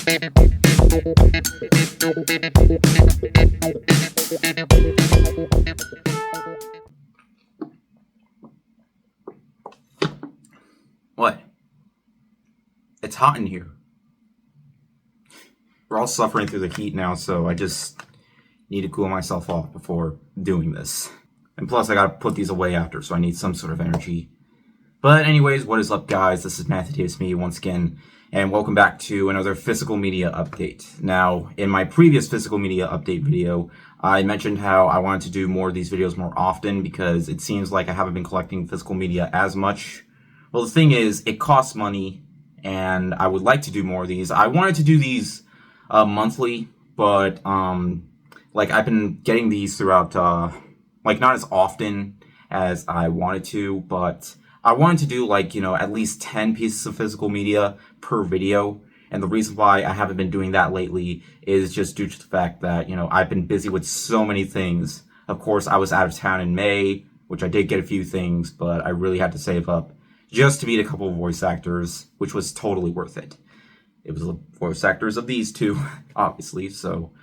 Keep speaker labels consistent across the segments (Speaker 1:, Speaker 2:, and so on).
Speaker 1: What? It's hot in here. We're all suffering through the heat now, so I just need to cool myself off before doing this. And plus, I gotta put these away after, so I need some sort of energy. But anyways, what is up, guys? This is Matthew Davis Me once again, and welcome back to another physical media update. Now, in my previous physical media update video, I mentioned how I wanted to do more of these videos more often because it seems like I haven't been collecting physical media as much. Well, the thing is, it costs money, and I would like to do more of these. I wanted to do these monthly, but like I've been getting these throughout, like not as often as I wanted to, but I wanted to do like, at least 10 pieces of physical media per video. And the reason why I haven't been doing that lately is just due to the fact that, I've been busy with so many things. Of course, I was out of town in May, which I did get a few things, but I really had to save up just to meet a couple of voice actors, which was totally worth it. It was the voice actors of these two, obviously, so.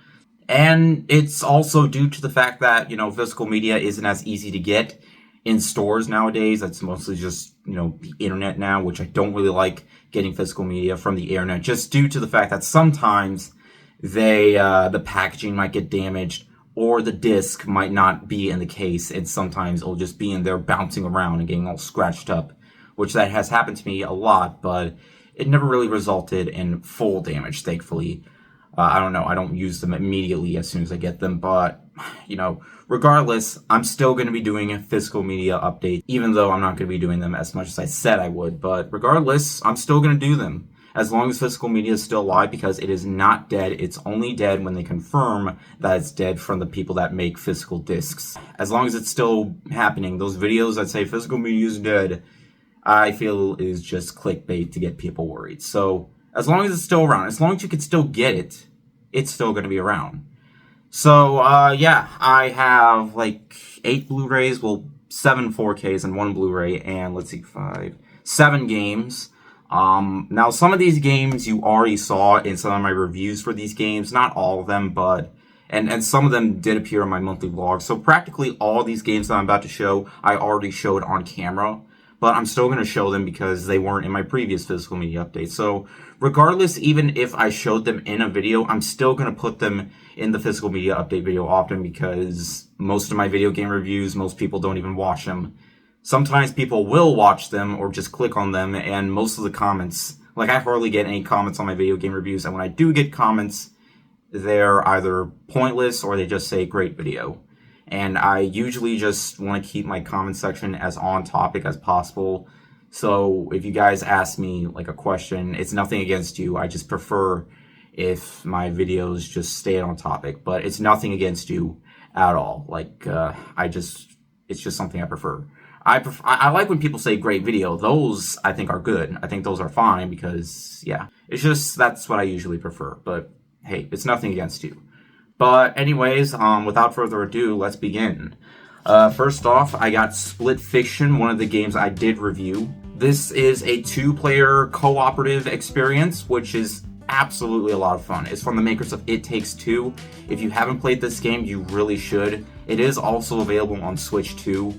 Speaker 1: And it's also due to the fact that, physical media isn't as easy to get in stores nowadays. It's mostly just, the internet now, which I don't really like getting physical media from the internet, just due to the fact that sometimes the packaging might get damaged or the disc might not be in the case, and sometimes it'll just be in there bouncing around and getting all scratched up, which that has happened to me a lot, but it never really resulted in full damage, thankfully. I don't know, I don't use them immediately as soon as I get them, but, regardless, I'm still going to be doing a physical media update, even though I'm not going to be doing them as much as I said I would, but regardless, I'm still going to do them, as long as physical media is still alive, because it is not dead. It's only dead when they confirm that it's dead from the people that make physical discs. As long as it's still happening, those videos that say physical media is dead, I feel is just clickbait to get people worried. So, as long as it's still around, as long as you can still get it, it's still going to be around. So, yeah, I have like 8 Blu-rays, well, 7 4Ks and 1 Blu-ray, and let's see, 7 games. Now, some of these games you already saw in some of my reviews for these games, not all of them, but, and some of them did appear in my monthly vlog. So, practically all these games that I'm about to show, I already showed on camera. But I'm still going to show them because they weren't in my previous physical media update. So regardless, even if I showed them in a video, I'm still going to put them in the physical media update video often, because most of my video game reviews, most people don't even watch them. Sometimes people will watch them or just click on them, and most of the comments, like I hardly get any comments on my video game reviews, and when I do get comments, they're either pointless or they just say great video. And I usually just want to keep my comment section as on topic as possible. So if you guys ask me like a question, it's nothing against you. I just prefer if my videos just stay on topic, but it's nothing against you at all. Like, it's just something I prefer. I like when people say great video. Those I think are good. I think those are fine because, yeah, it's just, that's what I usually prefer. But hey, it's nothing against you. But anyways, without further ado, let's begin. First off, I got Split Fiction, one of the games I did review. This is a 2-player cooperative experience, which is absolutely a lot of fun. It's from the makers of It Takes Two. If you haven't played this game, you really should. It is also available on Switch 2.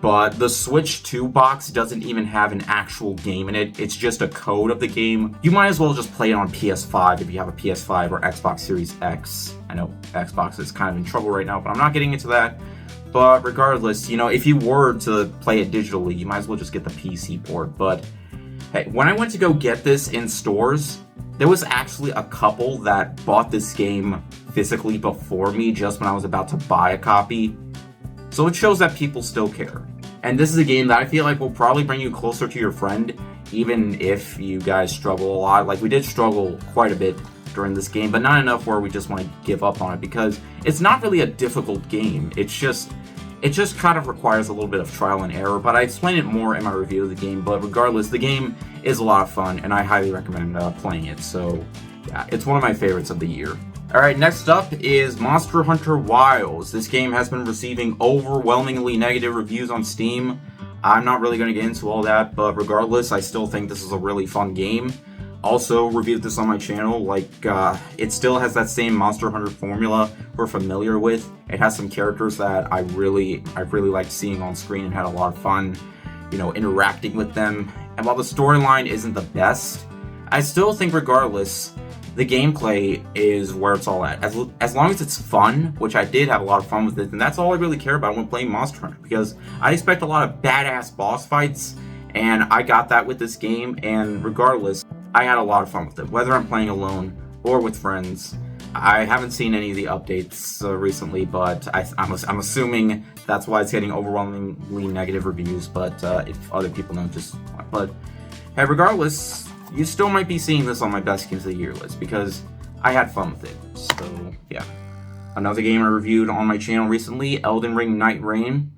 Speaker 1: But the Switch 2 box doesn't even have an actual game in it. It's just a code of the game. You might as well just play it on PS5 if you have a PS5 or Xbox Series X. I know Xbox is kind of in trouble right now, but I'm not getting into that. But regardless, if you were to play it digitally, you might as well just get the PC port. But hey, when I went to go get this in stores, there was actually a couple that bought this game physically before me just when I was about to buy a copy. So it shows that people still care. And this is a game that I feel like will probably bring you closer to your friend, even if you guys struggle a lot. Like, we did struggle quite a bit during this game, but not enough where we just want to give up on it, because it's not really a difficult game. It just kind of requires a little bit of trial and error, but I explain it more in my review of the game. But regardless, the game is a lot of fun, and I highly recommend playing it. So yeah, it's one of my favorites of the year. Alright, next up is Monster Hunter Wilds. This game has been receiving overwhelmingly negative reviews on Steam. I'm not really going to get into all that, but regardless, I still think this is a really fun game. also reviewed this on my channel. Like, it still has that same Monster Hunter formula we're familiar with. It has some characters that I really liked seeing on screen and had a lot of fun, you know, interacting with them. And while the storyline isn't the best, I still think regardless, the gameplay is where it's all at. As long as it's fun, which I did have a lot of fun with it, and that's all I really care about when playing Monster Hunter, because I expect a lot of badass boss fights, and I got that with this game, and regardless, I had a lot of fun with it, whether I'm playing alone or with friends. I haven't seen any of the updates recently, but I'm assuming that's why it's getting overwhelmingly negative reviews, but if other people know, just... But, hey, regardless, you still might be seeing this on my best games of the year list, because I had fun with it. So, yeah. Another game I reviewed on my channel recently, Elden Ring Night Rain.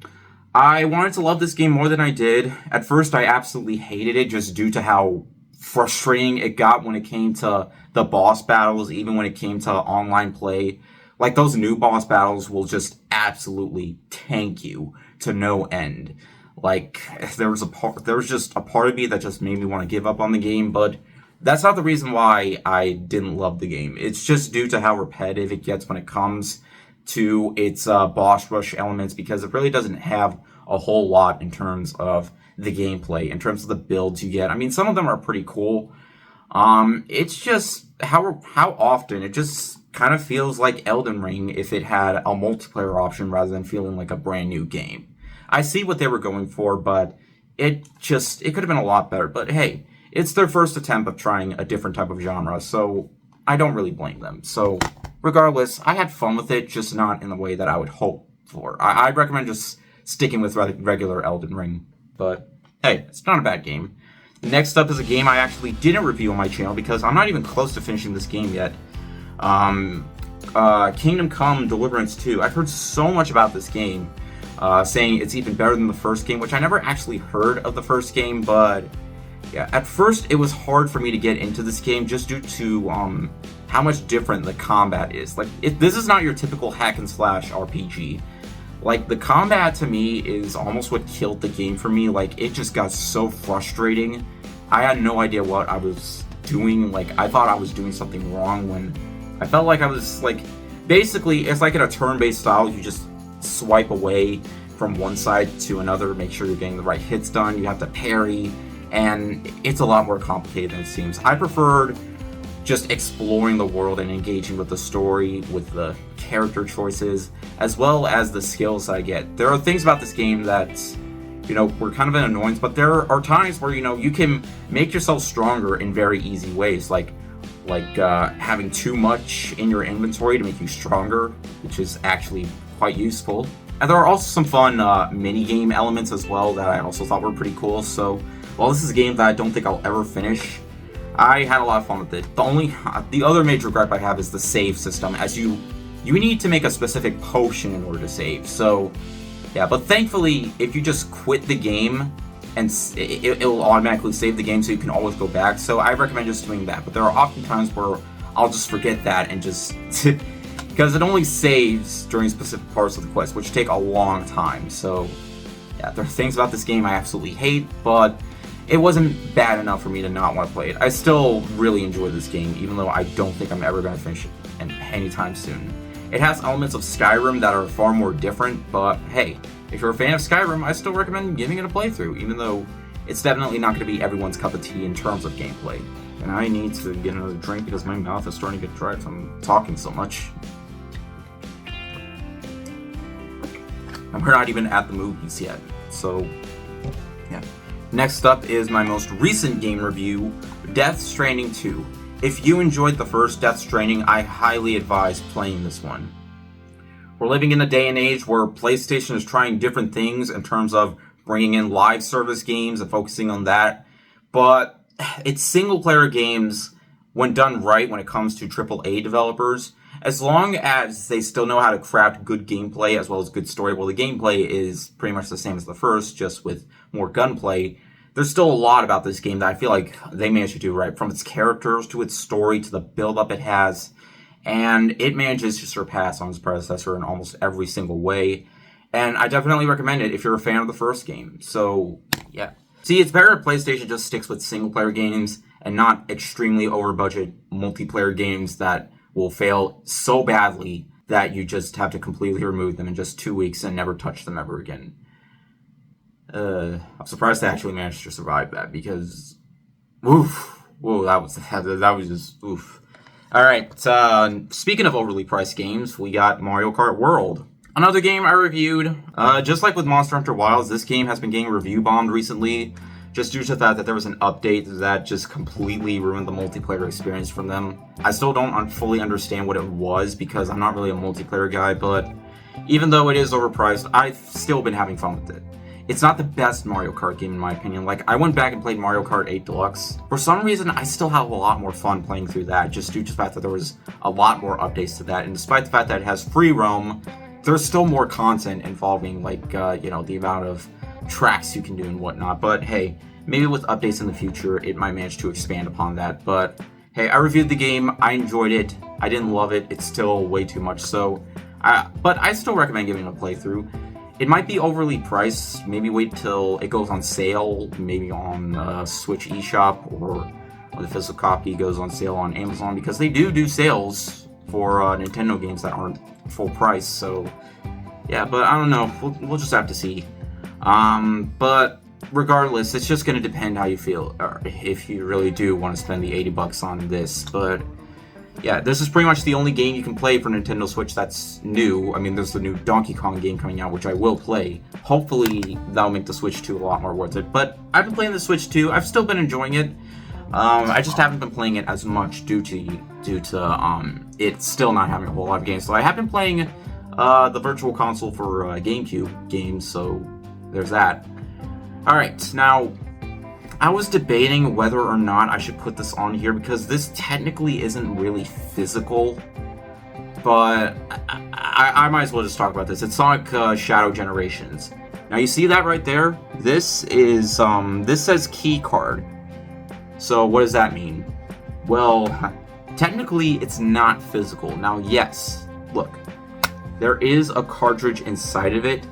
Speaker 1: I wanted to love this game more than I did. At first, I absolutely hated it, just due to how frustrating it got when it came to the boss battles, even when it came to online play. Like, those new boss battles will just absolutely tank you to no end. Like, there was just a part of me that just made me want to give up on the game, but that's not the reason why I didn't love the game. It's just due to how repetitive it gets when it comes to its boss rush elements, because it really doesn't have a whole lot in terms of the gameplay, in terms of the builds you get. I mean, some of them are pretty cool. It's just how often it just kind of feels like Elden Ring if it had a multiplayer option rather than feeling like a brand new game. I see what they were going for, but it could have been a lot better. But hey, it's their first attempt of trying a different type of genre, so I don't really blame them. So regardless, I had fun with it, just not in the way that I would hope for. I'd recommend just sticking with regular Elden Ring. But hey, it's not a bad game. Next up is a game I actually didn't review on my channel because I'm not even close to finishing this game yet. Kingdom Come Deliverance 2. I've heard so much about this game, saying it's even better than the first game, which I never actually heard of the first game, but yeah, at first it was hard for me to get into this game just due to how much different the combat is. Like, this is not your typical hack and slash RPG. Like, the combat to me is almost what killed the game for me. Like, it just got so frustrating. I had no idea what I was doing. Like, I thought I was doing something wrong when I felt like I was, like, basically, it's like in a turn-based style, you just swipe away from one side to another, make sure you're getting the right hits done, you have to parry, and it's a lot more complicated than it seems. I preferred just exploring the world and engaging with the story, with the character choices, as well as the skills I get. There are things about this game that, you know, were kind of an annoyance, but there are times where, you know, you can make yourself stronger in very easy ways, like having too much in your inventory to make you stronger, which is actually quite useful. And there are also some fun mini-game elements as well that I also thought were pretty cool. So while this is a game that I don't think I'll ever finish, I had a lot of fun with it. The other major gripe I have is the save system, as you need to make a specific potion in order to save. So yeah, but thankfully, if you just quit the game, and it'll automatically save the game, so you can always go back. So I recommend just doing that. But there are often times where I'll just forget that and just because it only saves during specific parts of the quest, which take a long time. So yeah, there are things about this game I absolutely hate, but it wasn't bad enough for me to not want to play it. I still really enjoy this game, even though I don't think I'm ever going to finish it anytime soon. It has elements of Skyrim that are far more different, but hey, if you're a fan of Skyrim, I still recommend giving it a playthrough, even though it's definitely not going to be everyone's cup of tea in terms of gameplay. And I need to get another drink because my mouth is starting to get dry from talking so much. And we're not even at the movies yet, so yeah. Next up is my most recent game review, Death Stranding 2. If you enjoyed the first Death Stranding, I highly advise playing this one. We're living in a day and age where PlayStation is trying different things in terms of bringing in live service games and focusing on that, but it's single-player games, when done right when it comes to AAA developers, as long as they still know how to craft good gameplay as well as good story. Well, the gameplay is pretty much the same as the first, just with more gunplay. There's still a lot about this game that I feel like they managed to do right, from its characters to its story to the build-up it has, and it manages to surpass on its predecessor in almost every single way, and I definitely recommend it if you're a fan of the first game. So, yeah. See, it's better if PlayStation just sticks with single-player games and not extremely over budget multiplayer games that will fail so badly that you just have to completely remove them in just 2 weeks and never touch them ever again. I'm surprised they actually managed to survive that, because oof, whoa, that was just oof. All right, speaking of overly priced games, we got Mario Kart World. Another game I reviewed. Just like with Monster Hunter Wilds, this game has been getting review bombed recently, just due to the fact that there was an update that just completely ruined the multiplayer experience from them. I still don't fully understand what it was, because I'm not really a multiplayer guy, but even though it is overpriced, I've still been having fun with it. It's not the best Mario Kart game in my opinion. Like, I went back and played Mario Kart 8 Deluxe. For some reason, I still have a lot more fun playing through that, just due to the fact that there was a lot more updates to that, and despite the fact that it has free roam, there's still more content involving, like, the amount of tracks you can do and whatnot. But hey, maybe with updates in the future, it might manage to expand upon that. But hey, I reviewed the game, I enjoyed it, I didn't love it, it's still way too much, so, but I still recommend giving it a playthrough. It might be overly priced, maybe wait till it goes on sale, maybe on Switch eShop, or the physical copy goes on sale on Amazon, because they do sales for Nintendo games that aren't full price, so yeah, but I don't know, we'll just have to see. But regardless, it's just going to depend how you feel, or if you really do want to spend the $80 on this. But yeah, this is pretty much the only game you can play for Nintendo Switch that's new. I mean, there's the new Donkey Kong game coming out, which I will play. Hopefully, that'll make the Switch 2 a lot more worth it. But I've been playing the Switch 2. I've still been enjoying it. I just haven't been playing it as much due to it still not having a whole lot of games. So I have been playing the Virtual Console for GameCube games, so there's that. Alright, now, I was debating whether or not I should put this on here, because this technically isn't really physical, but I might as well just talk about this. It's Sonic Shadow Generations. Now, you see that right there? This is, this says key card. So, what does that mean? Well, technically, it's not physical. Now, yes, look, there is a cartridge inside of it,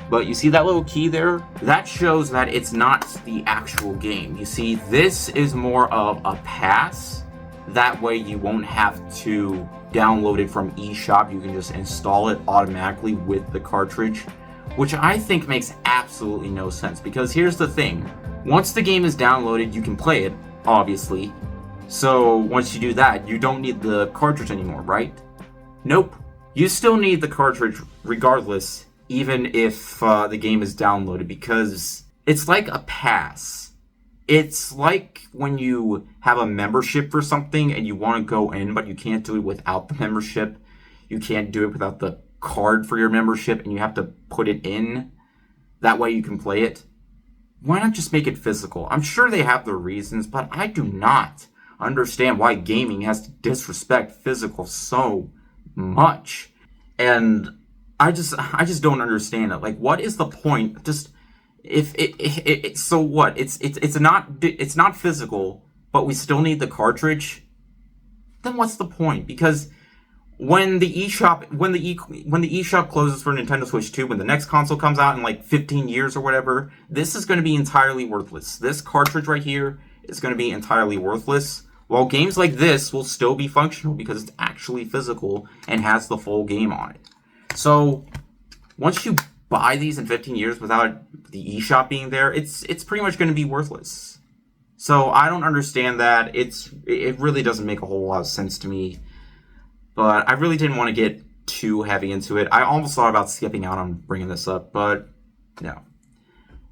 Speaker 1: but you see that little key there? That shows that it's not the actual game. You see, this is more of a pass. That way you won't have to download it from eShop. You can just install it automatically with the cartridge, which I think makes absolutely no sense, because here's the thing. Once the game is downloaded, you can play it, obviously. So once you do that, you don't need the cartridge anymore, right? Nope. You still need the cartridge regardless, even if the game is downloaded, because it's like a pass. It's like when you have a membership for something and you want to go in, but you can't do it without the membership. You can't do it without the card for your membership, and you have to put it in. That way you can play it. Why not just make it physical? I'm sure they have their reasons, but I do not understand why gaming has to disrespect physical so much. And I just don't understand it. Like, what is the point? Just if it so what? It's not physical, but we still need the cartridge. Then what's the point? Because when the eShop closes for Nintendo Switch 2, when the next console comes out in like 15 years or whatever, this is going to be entirely worthless. This cartridge right here is going to be entirely worthless. While games like this will still be functional because it's actually physical and has the full game on it. So, once you buy these in 15 years without the eShop being there, it's pretty much going to be worthless. So, I don't understand that. It really doesn't make a whole lot of sense to me. But I really didn't want to get too heavy into it. I almost thought about skipping out on bringing this up, but no.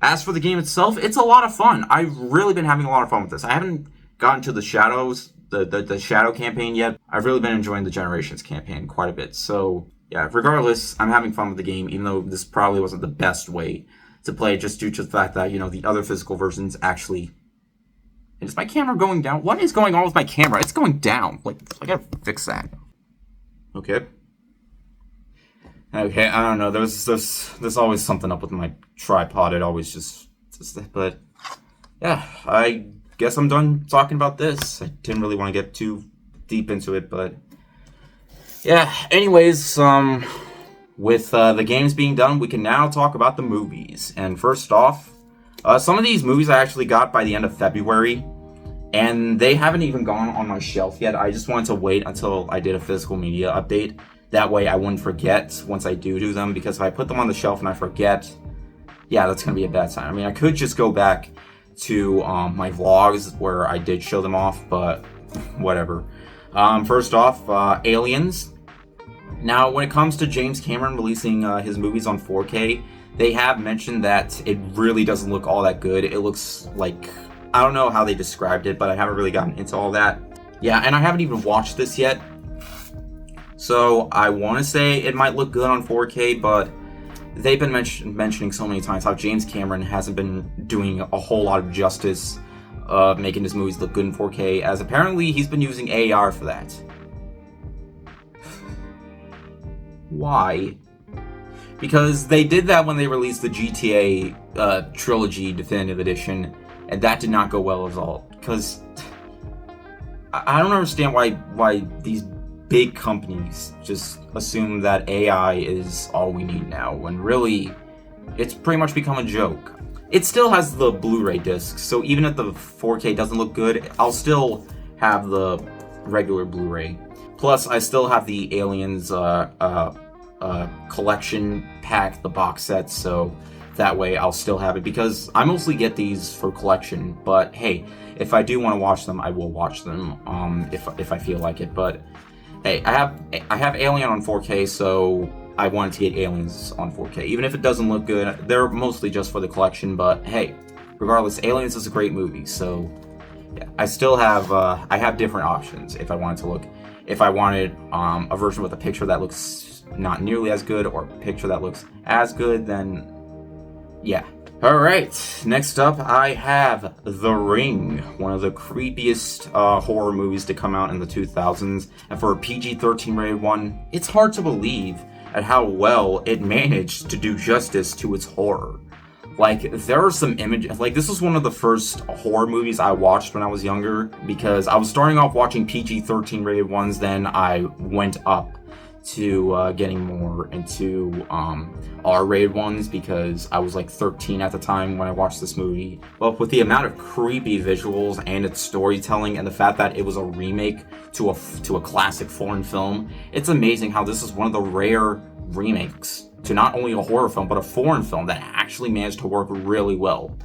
Speaker 1: As for the game itself, it's a lot of fun. I've really been having a lot of fun with this. I haven't gotten to the Shadows, the Shadow campaign yet. I've really been enjoying the Generations campaign quite a bit. So, yeah, regardless, I'm having fun with the game, even though this probably wasn't the best way to play it, just due to the fact that, the other physical versions actually... Is my camera going down? What is going on with my camera? It's going down. Like, I gotta fix that. Okay, I don't know. There's always something up with my tripod. It always just... But, yeah, I guess I'm done talking about this. I didn't really want to get too deep into it, but... Yeah, anyways, with the games being done, we can now talk about the movies. And first off, some of these movies I actually got by the end of February. and they haven't even gone on my shelf yet. I just wanted to wait until I did a physical media update. That way I wouldn't forget once I do them, because if I put them on the shelf and I forget, yeah, that's going to be a bad sign. I mean, I could just go back to my vlogs where I did show them off, but whatever. First off, Aliens. Now, when it comes to James Cameron releasing his movies on 4K, they have mentioned that it really doesn't look all that good. It looks like, I don't know how they described it, but I haven't really gotten into all that. Yeah, and I haven't even watched this yet. So I want to say it might look good on 4K, but they've been mentioning so many times how James Cameron hasn't been doing a whole lot of justice making his movies look good in 4K, as apparently he's been using AR for that. Why? Because they did that when they released the GTA Trilogy Definitive Edition, and that did not go well at all. Because I don't understand why these big companies just assume that AI is all we need now, when really it's pretty much become a joke. It still has the Blu-ray disc, so even if the 4K doesn't look good, I'll still have the regular Blu-ray. Plus, I still have the Aliens collection pack, the box set, so that way I'll still have it, because I mostly get these for collection. But hey, if I do want to watch them, I will watch them if I feel like it. But hey, I have Alien on 4K, so I wanted to get Aliens on 4K. Even if it doesn't look good, they're mostly just for the collection. But hey, regardless, Aliens is a great movie, so yeah, I still have I have different options if I wanted to look. If I wanted a version with a picture that looks not nearly as good, or a picture that looks as good, then yeah. Alright, next up I have The Ring, one of the creepiest horror movies to come out in the 2000s, and for a PG-13 rated one, it's hard to believe at how well it managed to do justice to its horror. Like, there are some images, like, this was one of the first horror movies I watched when I was younger, because I was starting off watching PG-13 rated ones, then I went up to getting more into R-rated ones, because I was like 13 at the time when I watched this movie. Well, with the amount of creepy visuals and its storytelling, and the fact that it was a remake to a classic foreign film, it's amazing how this is one of the rare remakes to not only a horror film, but a foreign film that actually managed to work really well.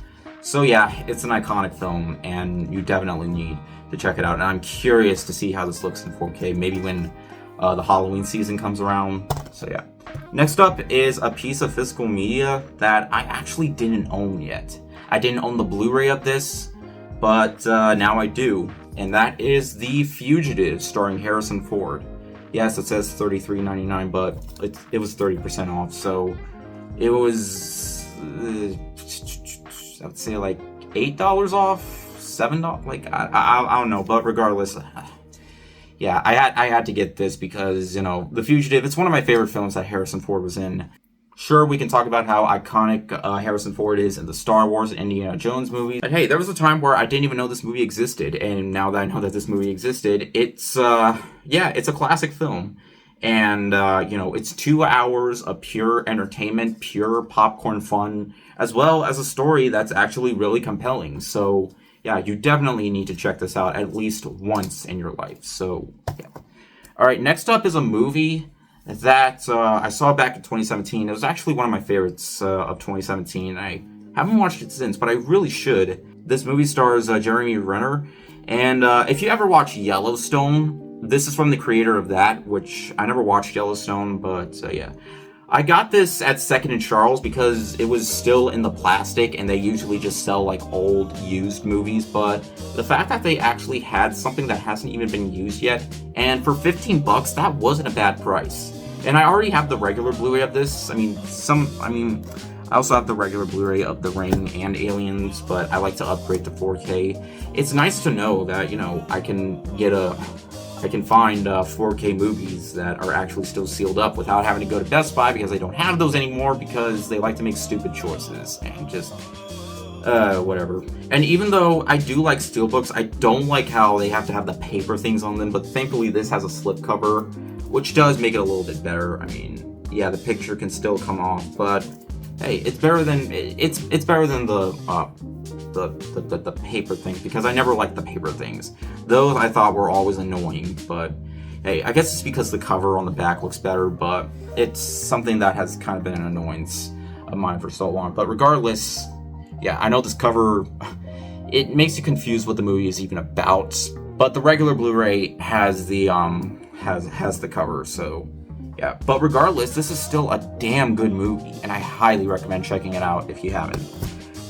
Speaker 1: So yeah, it's an iconic film, and you definitely need to check it out. And I'm curious to see how this looks in 4K, maybe when the Halloween season comes around. So yeah. Next up is a piece of physical media that I actually didn't own yet. I didn't own the Blu-ray of this, but now I do. And that is The Fugitive, starring Harrison Ford. Yes, it says $33.99, but it was 30% off, so it was, I would say like $8 off, $7, like, I don't know, but regardless, yeah, I had to get this because, you know, The Fugitive, it's one of my favorite films that Harrison Ford was in. Sure, we can talk about how iconic Harrison Ford is in the Star Wars and Indiana Jones movies. But hey, there was a time where I didn't even know this movie existed, and now that I know that this movie existed, it's, yeah, it's a classic film. And, you know, it's 2 hours of pure entertainment, pure popcorn fun, as well as a story that's actually really compelling. So, yeah, you definitely need to check this out at least once in your life. So, yeah. Alright, next up is a movie that I saw back in 2017. It was actually one of my favorites of 2017. I haven't watched it since, but I really should. This movie stars Jeremy Renner, and if you ever watch Yellowstone, this is from the creator of that, which I never watched Yellowstone, but yeah. I got this at Second and Charles because it was still in the plastic, and they usually just sell like old used movies, but the fact that they actually had something that hasn't even been used yet, and for $15, that wasn't a bad price. And I already have the regular Blu-ray of this. I also have the regular Blu-ray of The Ring and Aliens, but I like to upgrade to 4K. It's nice to know that, you know, I can find 4K movies that are actually still sealed up without having to go to Best Buy, because they don't have those anymore because they like to make stupid choices and just whatever. And even though I do like steelbooks, I don't like how they have to have the paper things on them, but thankfully this has a slipcover, which does make it a little bit better. I mean, yeah, the picture can still come off, but hey, it's better than it's better than the paper things, because I never liked the paper things. Those I thought were always annoying, but hey, I guess it's because the cover on the back looks better, but it's something that has kind of been an annoyance of mine for so long. But regardless, yeah, I know this cover, it makes you confused what the movie is even about, but the regular Blu-ray has the has the cover, so yeah. But regardless, this is still a damn good movie, and I highly recommend checking it out if you haven't.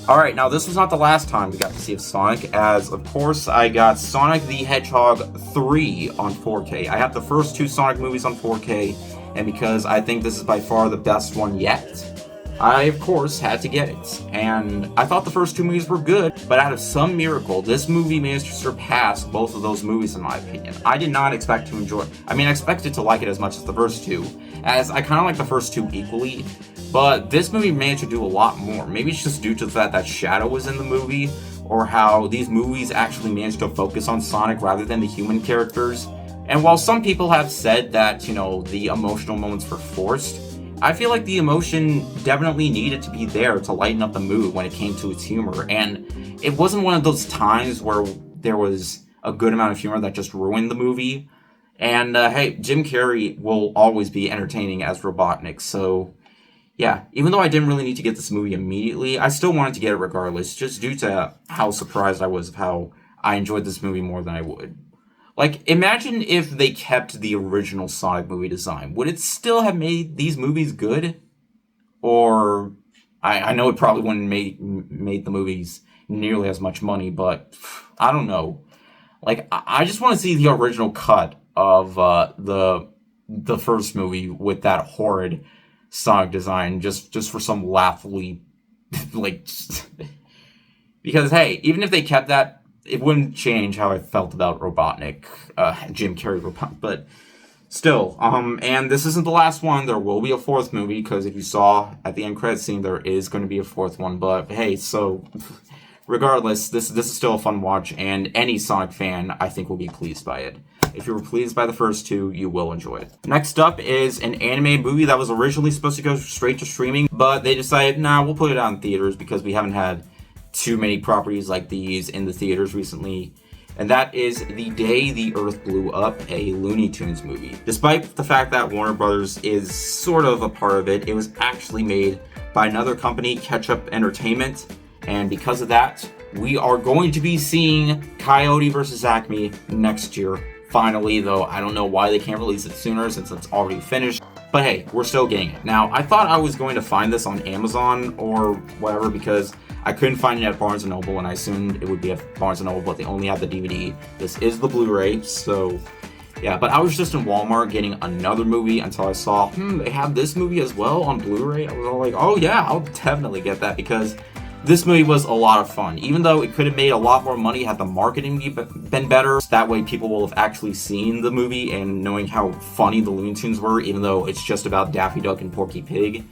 Speaker 1: Alright, now this was not the last time we got to see of Sonic, as of course I got Sonic the Hedgehog 3 on 4K. I have the first two Sonic movies on 4K, and because I think this is by far the best one yet, I, of course, had to get it. And I thought the first two movies were good, but out of some miracle, this movie managed to surpass both of those movies, in my opinion. I did not expect to enjoy it. I mean, I expected to like it as much as the first two, as I kind of like the first two equally, but this movie managed to do a lot more. Maybe it's just due to the fact that Shadow was in the movie, or how these movies actually managed to focus on Sonic rather than the human characters. And while some people have said that, you know, the emotional moments were forced, I feel like the emotion definitely needed to be there to lighten up the mood when it came to its humor, and it wasn't one of those times where there was a good amount of humor that just ruined the movie. And hey, Jim Carrey will always be entertaining as Robotnik, so yeah, even though I didn't really need to get this movie immediately, I still wanted to get it regardless, just due to how surprised I was of how I enjoyed this movie more than I would. Like, imagine if they kept the original Sonic movie design. Would it still have made these movies good? Or, I know it probably wouldn't made the movies nearly as much money, but I don't know. Like, I just want to see the original cut of the first movie with that horrid Sonic design, just for some laughably, like, because hey, even if they kept that, it wouldn't change how I felt about Robotnik, Jim Carrey Robotnik, but still, and this isn't the last one. There will be a fourth movie, because if you saw at the end credits scene, there is going to be a fourth one, but hey, so regardless, this is still a fun watch, and any Sonic fan, I think, will be pleased by it. If you were pleased by the first two, you will enjoy it. Next up is an anime movie that was originally supposed to go straight to streaming, but they decided, nah, we'll put it out in theaters, because we haven't had too many properties like these in the theaters recently, and that is The Day the Earth Blew Up, a Looney Tunes movie. Despite the fact that Warner Brothers is sort of a part of it, it was actually made by another company, Ketchup Entertainment, and because of that, we are going to be seeing Coyote vs. Acme next year. Finally, though, I don't know why they can't release it sooner since it's already finished. But hey, we're still getting it. Now, I thought I was going to find this on Amazon or whatever, because I couldn't find it at Barnes & Noble, and I assumed it would be at Barnes & Noble, but they only have the DVD. This is the Blu-ray, so yeah. But I was just in Walmart getting another movie until I saw, they have this movie as well on Blu-ray. I was all like, oh yeah, I'll definitely get that, because this movie was a lot of fun. Even though it could have made a lot more money had the marketing been better. That way people will have actually seen the movie and knowing how funny the Looney Tunes were, even though it's just about Daffy Duck and Porky Pig.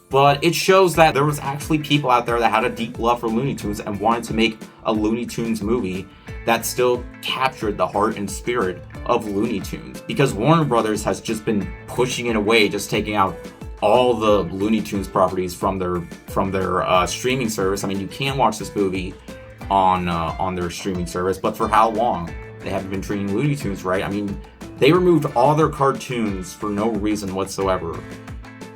Speaker 1: But it shows that there was actually people out there that had a deep love for Looney Tunes and wanted to make a Looney Tunes movie that still captured the heart and spirit of Looney Tunes. Because Warner Brothers has just been pushing it away, just taking out all the Looney Tunes properties from their streaming service. I mean, you can't watch this movie on their streaming service, but for how long? They haven't been treating Looney Tunes right. I mean, they removed all their cartoons for no reason whatsoever.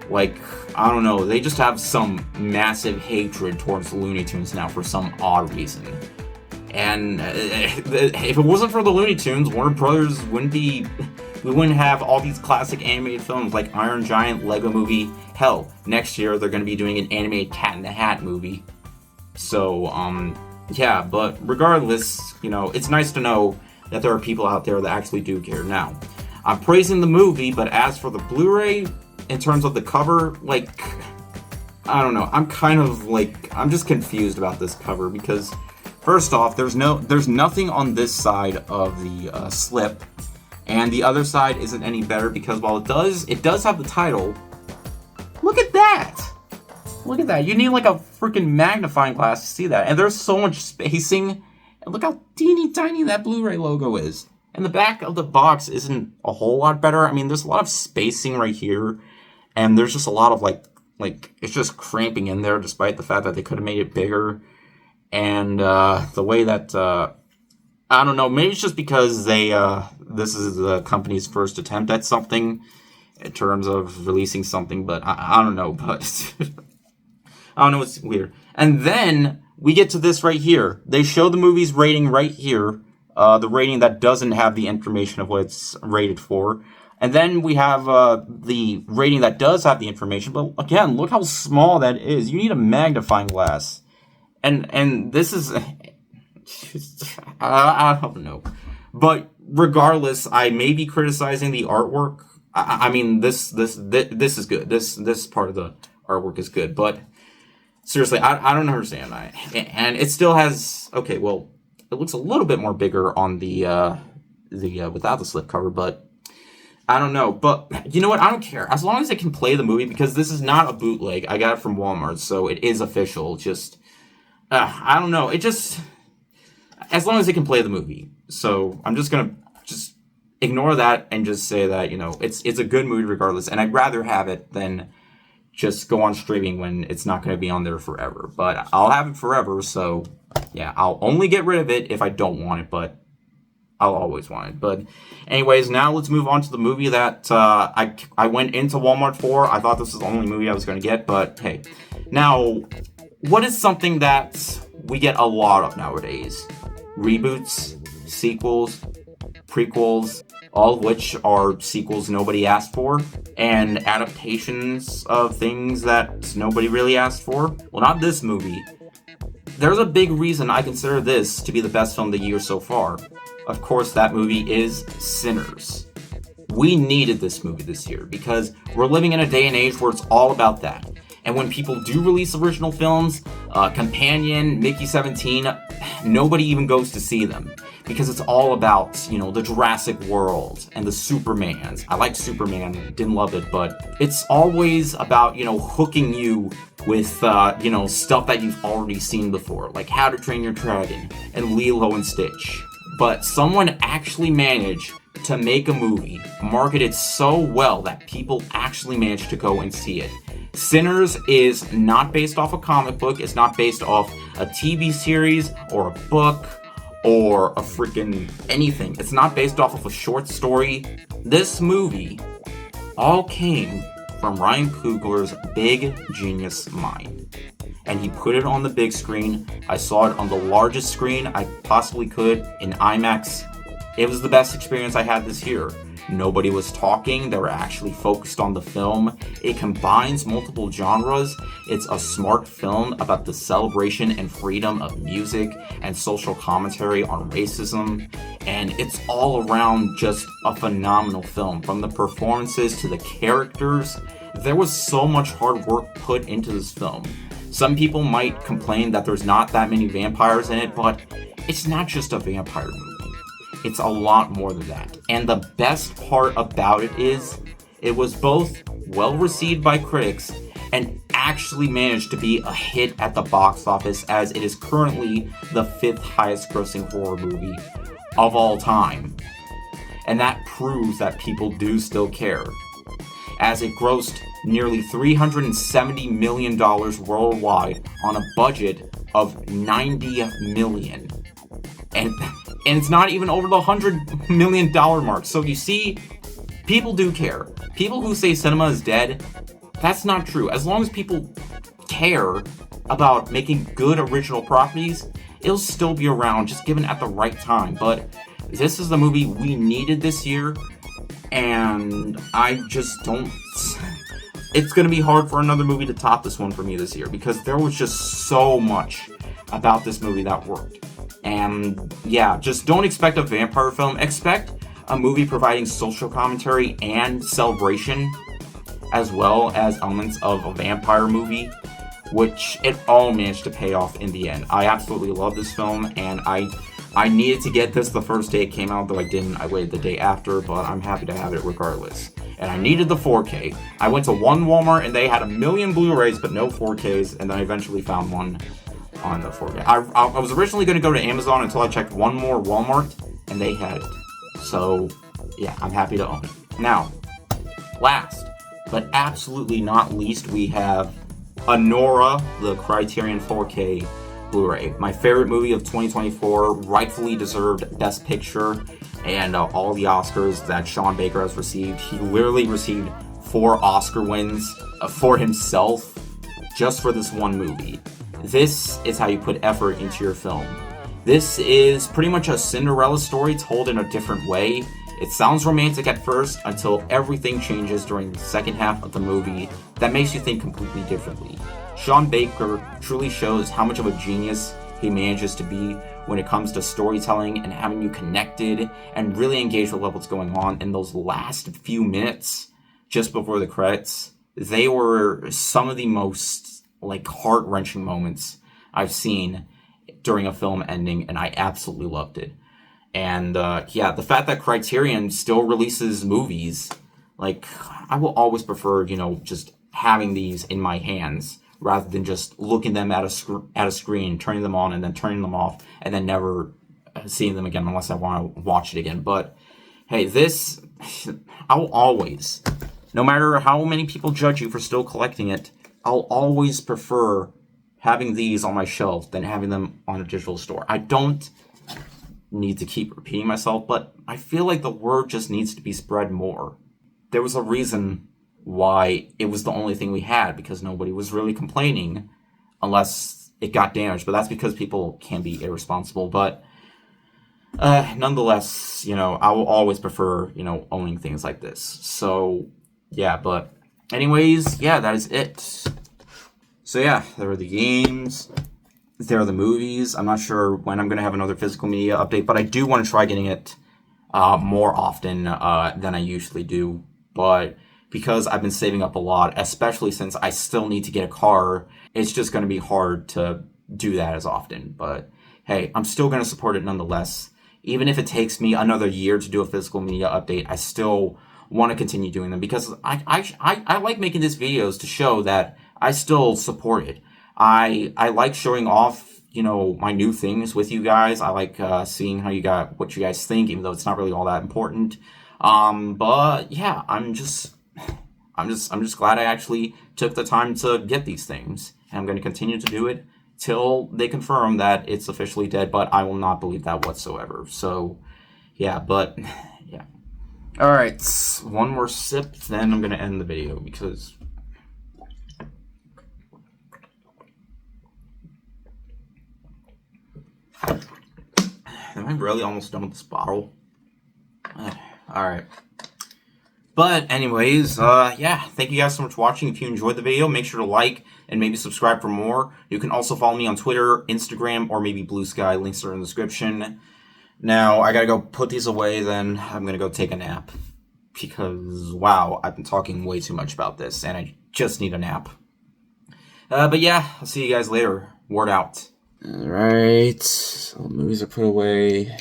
Speaker 1: Like, I don't know, they just have some massive hatred towards Looney Tunes now for some odd reason. And if it wasn't for the Looney Tunes, Warner Brothers we wouldn't have all these classic animated films like Iron Giant, Lego Movie. Hell, next year they're going to be doing an animated Cat in the Hat movie. So, yeah, but regardless, you know, it's nice to know that there are people out there that actually do care. Now, I'm praising the movie, but as for the Blu-ray, in terms of the cover, like, I don't know, I'm just confused about this cover, because first off, there's nothing on this side of the slip, and the other side isn't any better, because while it does have the title. Look at that! Look at that. You need like a freaking magnifying glass to see that. And there's so much spacing. And look how teeny tiny that Blu-ray logo is. And the back of the box isn't a whole lot better. I mean, there's a lot of spacing right here. And there's just a lot of like Like, it's just cramping in there, despite the fact that they could have made it bigger. And the way that I don't know, maybe it's just because this is the company's first attempt at something in terms of releasing something, but I don't know, but I don't know, it's weird. And then we get to this right here. They show the movie's rating right here, the rating that doesn't have the information of what it's rated for. And then we have the rating that does have the information, but again, look how small that is. You need a magnifying glass. And this is, I don't know. But regardless, I may be criticizing the artwork. I mean, this is good. This part of the artwork is good, but seriously, I don't understand. And it still has, okay, well, it looks a little bit more bigger on the without the slipcover, but I don't know. But you know what? I don't care. As long as it can play the movie, because this is not a bootleg. I got it from Walmart, so it is official. Just, I don't know. It just, as long as it can play the movie. So I'm just going to just ignore that and just say that, you know, it's a good movie regardless. And I'd rather have it than just go on streaming when it's not going to be on there forever. But I'll have it forever, so yeah, I'll only get rid of it if I don't want it, but I'll always want it. But anyways, now let's move on to the movie that I went into Walmart for. I thought this was the only movie I was going to get, but hey. Now, what is something that we get a lot of nowadays? Reboots, sequels, prequels, all of which are sequels nobody asked for, and adaptations of things that nobody really asked for. Well, not this movie. There's a big reason I consider this to be the best film of the year so far. Of course, that movie is Sinners. We needed this movie this year because we're living in a day and age where it's all about that. And when people do release original films, Companion, Mickey 17, nobody even goes to see them. Because it's all about, you know, the Jurassic World and the Supermans. I liked Superman, didn't love it, but it's always about, you know, hooking you with, you know, stuff that you've already seen before. Like How to Train Your Dragon and Lilo and Stitch. But someone actually managed to make a movie, market it so well that people actually managed to go and see it. Sinners is not based off a comic book. It's not based off a TV series or a book or a freaking anything. It's not based off of a short story. This movie all came from Ryan Coogler's big genius mind. And he put it on the big screen. I saw it on the largest screen I possibly could in IMAX. It was the best experience I had this year. Nobody was talking, they were actually focused on the film. It combines multiple genres. It's a smart film about the celebration and freedom of music and social commentary on racism. And it's all around just a phenomenal film. From the performances to the characters, there was so much hard work put into this film. Some people might complain that there's not that many vampires in it, but it's not just a vampire movie. It's a lot more than that. And the best part about it is, it was both well received by critics and actually managed to be a hit at the box office, as it is currently the 5th highest grossing horror movie of all time. And that proves that people do still care, as it grossed nearly $370 million worldwide on a budget of $90 million. And it's not even over the $100 million mark. So you see, people do care. People who say cinema is dead, that's not true. As long as people care about making good original properties, it'll still be around, just given at the right time. But this is the movie we needed this year, and I just don't... It's going to be hard for another movie to top this one for me this year, because there was just so much about this movie that worked. And yeah, just don't expect a vampire film. Expect a movie providing social commentary and celebration, as well as elements of a vampire movie, which it all managed to pay off in the end. I absolutely love this film, and I needed to get this the first day it came out, though I didn't. I waited the day after, but I'm happy to have it regardless. And I needed the 4K. I went to one Walmart, and they had a million Blu-rays, but no 4Ks, and then I eventually found one on the 4K. I was originally going to go to Amazon until I checked one more Walmart, and they had it. So, yeah, I'm happy to own it. Now, last but absolutely not least, we have Anora, the Criterion 4K Blu-ray. My favorite movie of 2024, rightfully deserved Best Picture and all the Oscars that Sean Baker has received. He literally received 4 Oscar wins for himself just for this one movie. This is how you put effort into your film. This is pretty much a Cinderella story told in a different way. It sounds romantic at first until everything changes during the second half of the movie that makes you think completely differently. Sean Baker truly shows how much of a genius he manages to be when it comes to storytelling and having you connected and really engaged with what's going on in those last few minutes just before the credits. They were some of the most heart-wrenching moments I've seen during a film ending, and I absolutely loved it. And the fact that Criterion still releases movies, I will always prefer, just having these in my hands rather than just looking them at a screen, turning them on and then turning them off, and then never seeing them again unless I want to watch it again. But hey, this, I will always, no matter how many people judge you for still collecting it, I'll always prefer having these on my shelf than having them on a digital store. I don't need to keep repeating myself, but I feel like the word just needs to be spread more. There was a reason why it was the only thing we had, because nobody was really complaining unless it got damaged, but that's because people can be irresponsible. But nonetheless, I will always prefer, owning things like this. So yeah, but anyways, that is it. So there are the games, there are the movies. I'm not sure when I'm going to have another physical media update, but I do want to try getting it more often than I usually do. But because I've been saving up a lot, especially since I still need to get a car, it's just going to be hard to do that as often. But hey, I'm still going to support it nonetheless. Even if it takes me another year to do a physical media update, I still want to continue doing them because I like making these videos to show that I still support it. I like showing off, my new things with you guys. I like seeing what you guys think, even though it's not really all that important. But yeah, I'm just glad I actually took the time to get these things, and I'm going to continue to do it till they confirm that it's officially dead. But I will not believe that whatsoever. So yeah, but yeah. All right, one more sip, then I'm going to end the video because am I really almost done with this bottle? Alright. But anyways, thank you guys so much for watching. If you enjoyed the video, make sure to like and maybe subscribe for more. You can also follow me on Twitter, Instagram, or maybe Blue Sky. Links are in the description. Now, I gotta go put these away, then I'm gonna go take a nap. Because, wow, I've been talking way too much about this, and I just need a nap. But yeah, I'll see you guys later. Word out. Alright, all the movies are put away,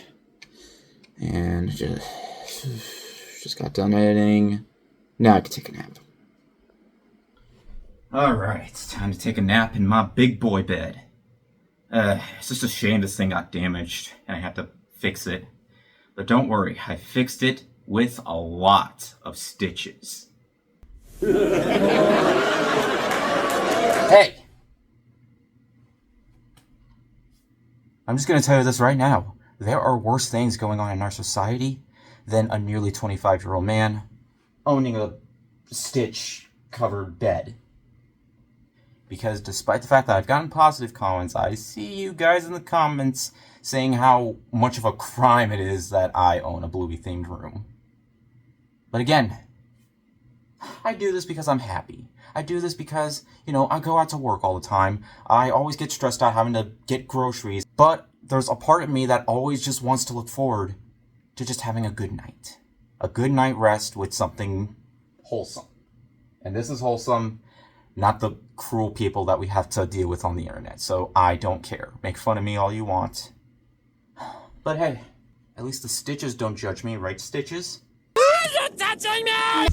Speaker 1: and just got done editing. Now I can take a nap. Alright, it's time to take a nap in my big boy bed. It's just a shame this thing got damaged, and I have to fix it. But don't worry, I fixed it with a lot of stitches. Hey! I'm just going to tell you this right now. There are worse things going on in our society than a nearly 25-year-old man owning a stitch-covered bed. Because despite the fact that I've gotten positive comments, I see you guys in the comments saying how much of a crime it is that I own a Bluey-themed room. But again, I do this because I'm happy. I do this because, I go out to work all the time. I always get stressed out having to get groceries. But there's a part of me that always just wants to look forward to just having a good night. A good night rest with something wholesome. And this is wholesome, not the cruel people that we have to deal with on the internet. So I don't care. Make fun of me all you want. But hey, at least the stitches don't judge me, right, Stitches? You're touching me!